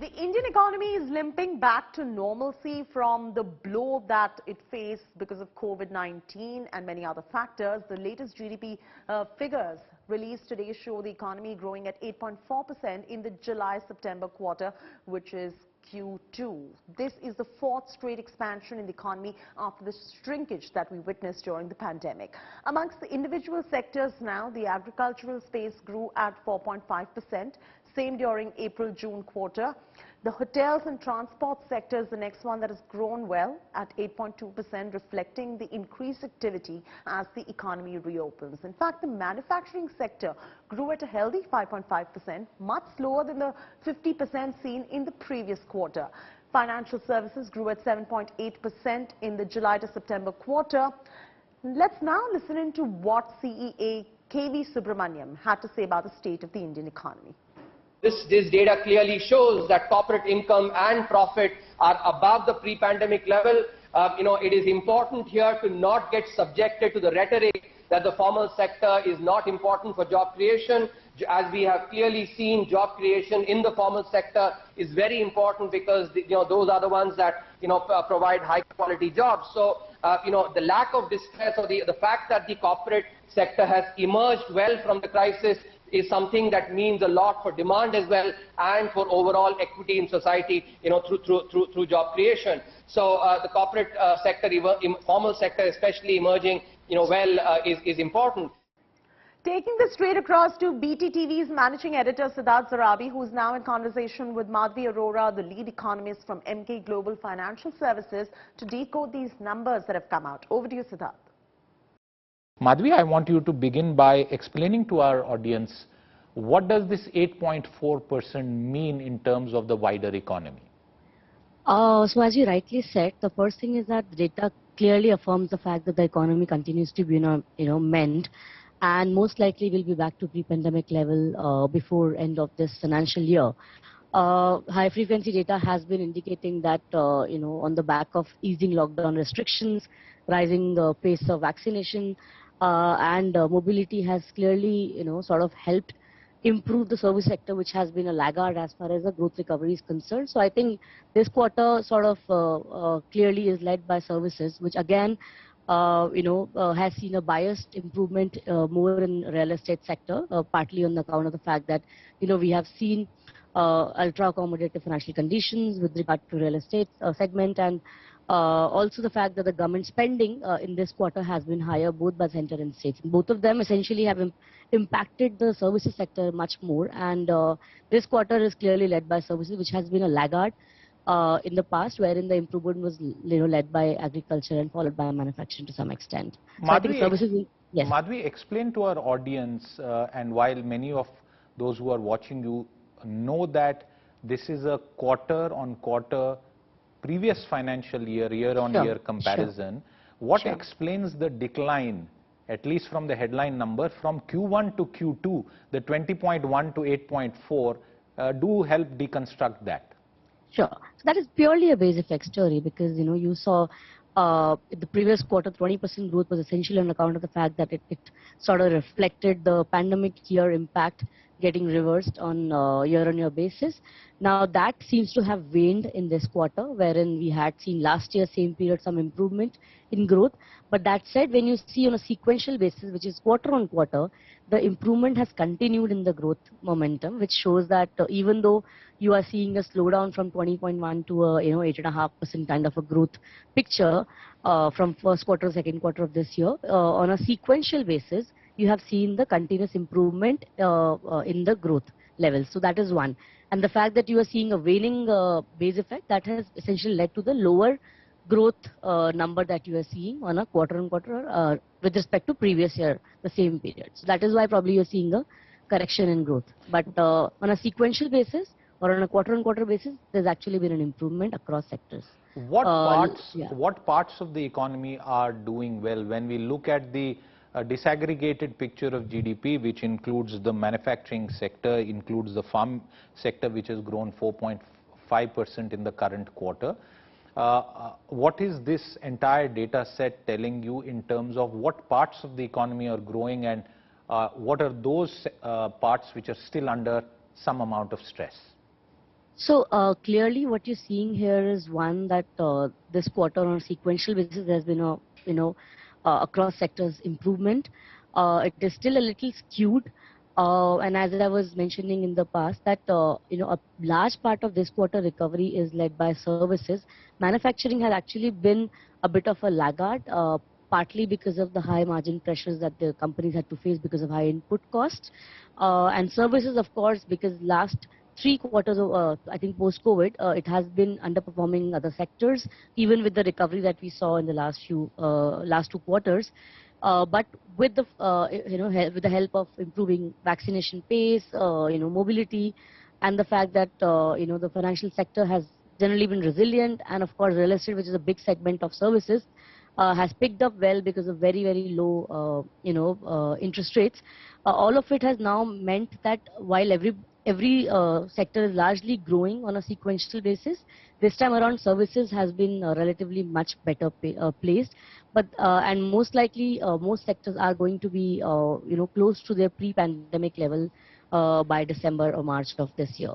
The Indian economy is limping back to normalcy from the blow that it faced because of COVID-19 and many other factors. The latest GDP figures released today show the economy growing at 8.4% in the July-September quarter, which is Q2. This is the fourth straight expansion in the economy after the shrinkage that we witnessed during the pandemic. Amongst the individual sectors now, the agricultural space grew at 4.5%, same during April-June quarter. The hotels and transport sector is the next one that has grown well at 8.2%, reflecting the increased activity as the economy reopens. In fact, the manufacturing sector grew at a healthy 5.5%, much slower than the 50% seen in the previous quarter. Financial services grew at 7.8% in the July to September quarter. Let's now listen into what CEA KV Subramaniam had to say about the state of the Indian economy. This data clearly shows that corporate income and profit are above the pre-pandemic level. It is important here to not get subjected to the rhetoric that the formal sector is not important for job creation. As we have clearly seen, job creation in the formal sector is very important because those are the ones that provide high quality jobs. So the lack of distress or the fact that the corporate sector has emerged well from the crisis is something that means a lot for demand as well and for overall equity in society, through job creation. So the corporate sector, formal sector especially emerging, is important. Taking this straight across to BTTV's managing editor Siddharth Zarabi, who is now in conversation with Madhavi Arora, the lead economist from Emkay Global Financial Services, to decode these numbers that have come out. Over to you, Siddharth. Madhavi, I want you to begin by explaining to our audience what does this 8.4% mean in terms of the wider economy? So as you rightly said, the first thing is that the data clearly affirms the fact that the economy continues to be mend, and most likely will be back to pre-pandemic level before end of this financial year. High frequency data has been indicating that on the back of easing lockdown restrictions, rising pace of vaccination, and mobility has clearly sort of helped improve the service sector, which has been a laggard as far as the growth recovery is concerned. So I think this quarter sort of clearly is led by services, which again has seen a biased improvement more in real estate sector, partly on account of the fact that we have seen ultra accommodative financial conditions with regard to real estate segment, and also the fact that the government spending in this quarter has been higher both by center and states. Both of them essentially have impacted the services sector much more, and this quarter is clearly led by services, which has been a laggard in the past, wherein the improvement was led by agriculture and followed by manufacturing to some extent. So Madhavi, I think services, yes. Madhavi, explain to our audience, and while many of those who are watching you know that this is a quarter-on-quarter previous financial year, year-on-year comparison, what explains the decline, at least from the headline number, from Q1 to Q2, the 20.1 to 8.4, do help deconstruct that. Sure. So that is purely a base effect story because, you saw the previous quarter, 20% growth was essentially on account of the fact that it sort of reflected the pandemic year impact getting reversed on year-on-year basis. Now that seems to have waned in this quarter, wherein we had seen last year, same period, some improvement in growth. But that said, when you see on a sequential basis, which is quarter-on-quarter, the improvement has continued in the growth momentum, which shows that even though you are seeing a slowdown from 20.1 to 8.5% kind of a growth picture from first quarter, second quarter of this year, on a sequential basis, you have seen the continuous improvement in the growth levels. So that is one. And the fact that you are seeing a waning base effect, that has essentially led to the lower growth number that you are seeing on a quarter-on-quarter with respect to previous year, the same period. So that is why probably you are seeing a correction in growth. But on a sequential basis or on a quarter-on-quarter basis, there's actually been an improvement across sectors. What parts of the economy are doing well when we look at the disaggregated picture of GDP, which includes the manufacturing sector, includes the farm sector, which has grown 4.5% in the current quarter? What is this entire data set telling you in terms of what parts of the economy are growing, and what are those parts which are still under some amount of stress? So clearly, what you're seeing here is one that this quarter on a sequential basis there's been a across sectors improvement. It is still a little skewed, and as I was mentioning in the past, that a large part of this quarter recovery is led by services. Manufacturing has actually been a bit of a laggard. Partly because of the high margin pressures that the companies had to face because of high input costs, and services, of course, because last 3 quarters of, I think post-COVID, it has been underperforming other sectors, even with the recovery that we saw in the last 2 quarters. But with the, with the help of improving vaccination pace, mobility, and the fact that, the financial sector has generally been resilient, and of course, real estate, which is a big segment of services, has picked up well because of very, very low, interest rates. All of it has now meant that while every sector is largely growing on a sequential basis, this time around services has been relatively much better placed. But and most likely, most sectors are going to be close to their pre-pandemic level by December or March of this year.